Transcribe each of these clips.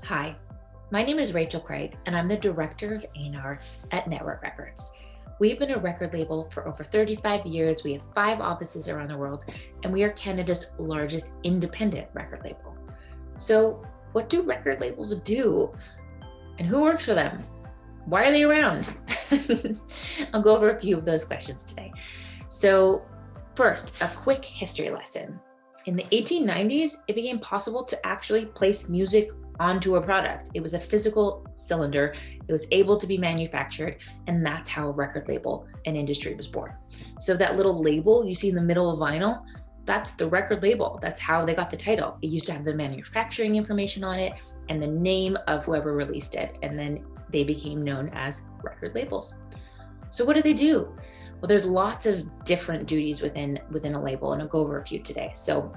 Hi, my name is Rachel Cragg, and I'm the Director of A&R at Nettwerk Records. We've been a record label for over 35 years. We have 5 offices around the world, and we are Canada's largest independent record label. So what do record labels do? And who works for them? Why are they around? I'll go over a few of those questions today. So first, a quick history lesson. In the 1890s, it became possible to actually place music onto a product. It was a physical cylinder. It was able to be manufactured, and that's how a record label and industry was born. So that little label you see in the middle of vinyl, that's the record label. That's how they got the title. It used to have the manufacturing information on it and the name of whoever released it, and then they became known as record labels. So what do they do? Well, there's lots of different duties within a label, and I'll go over a few today. So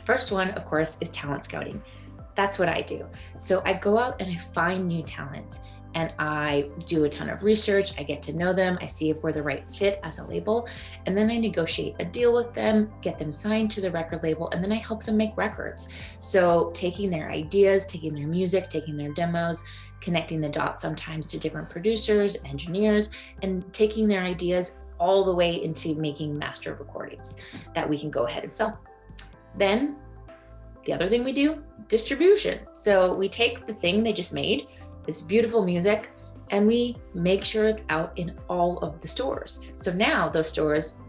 first one, of course, is talent scouting. That's what I do. So I go out and I find new talent, and I do a ton of research. I get to know them. I see if we're the right fit as a label, and then I negotiate a deal with them, get them signed to the record label, and then I help them make records. So taking their ideas, taking their music, taking their demos, connecting the dots sometimes to different producers, engineers, and taking their ideas all the way into making master recordings that we can go ahead and sell. Then the other thing we do, distribution. So we take the thing they just made, this beautiful music, and we make sure it's out in all of the stores. So now those stores,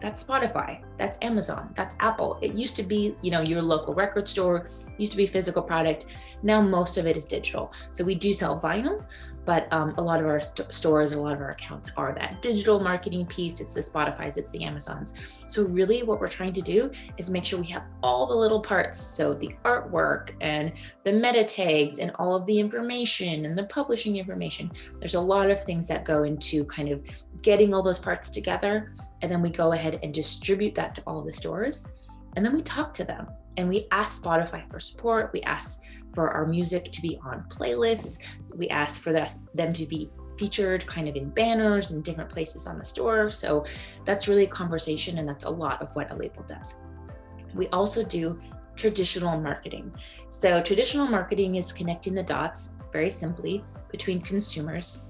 that's Spotify, that's Amazon, that's Apple. It used to be, your local record store, used to be physical product. Now most of it is digital. So we do sell vinyl, but a lot of our stores, a lot of our accounts are that digital marketing piece. It's the Spotifys, it's the Amazons. So really what we're trying to do is make sure we have all the little parts. So the artwork and the meta tags and all of the information and the publishing information. There's a lot of things that go into kind of getting all those parts together. And then we go ahead and distribute that to all of the stores. And then we talk to them and we ask Spotify for support. We ask for our music to be on playlists. We ask for them to be featured kind of in banners and different places on the store. So that's really a conversation, and that's a lot of what a label does. We also do traditional marketing. So traditional marketing is connecting the dots, very simply, between consumers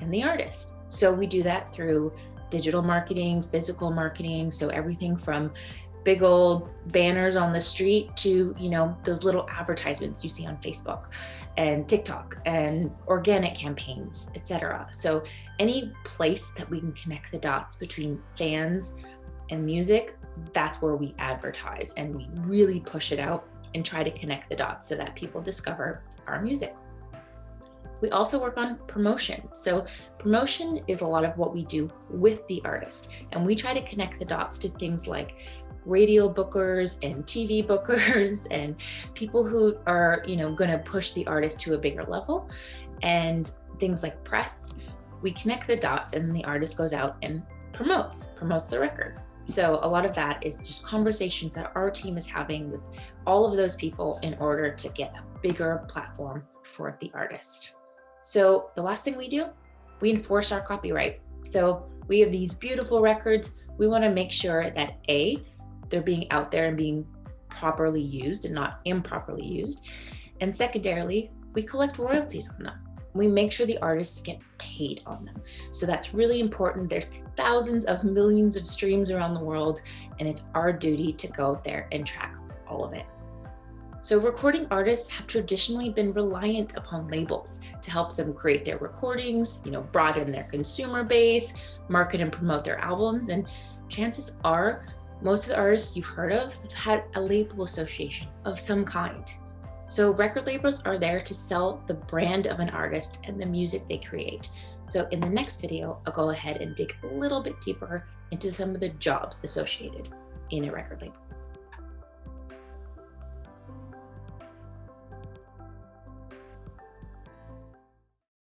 and the artist. So we do that through digital marketing, physical marketing, so everything from big old banners on the street to, those little advertisements you see on Facebook and TikTok and organic campaigns, etc. So any place that we can connect the dots between fans and music, that's where we advertise, and we really push it out and try to connect the dots so that people discover our music. We also work on promotion. So promotion is a lot of what we do with the artist, and we try to connect the dots to things like radio bookers and TV bookers and people who are, going to push the artist to a bigger level, and things like press. We connect the dots, and then the artist goes out and promotes the record. So a lot of that is just conversations that our team is having with all of those people in order to get a bigger platform for the artist. So the last thing we do, we enforce our copyright. So we have these beautiful records. We want to make sure that they're being out there and being properly used and not improperly used. And secondarily, we collect royalties on them. We make sure the artists get paid on them. So that's really important. There's thousands of millions of streams around the world, and it's our duty to go out there and track all of it. So recording artists have traditionally been reliant upon labels to help them create their recordings, broaden their consumer base, market and promote their albums. And chances are, most of the artists you've heard of have had a label association of some kind. So record labels are there to sell the brand of an artist and the music they create. So in the next video, I'll go ahead and dig a little bit deeper into some of the jobs associated in a record label.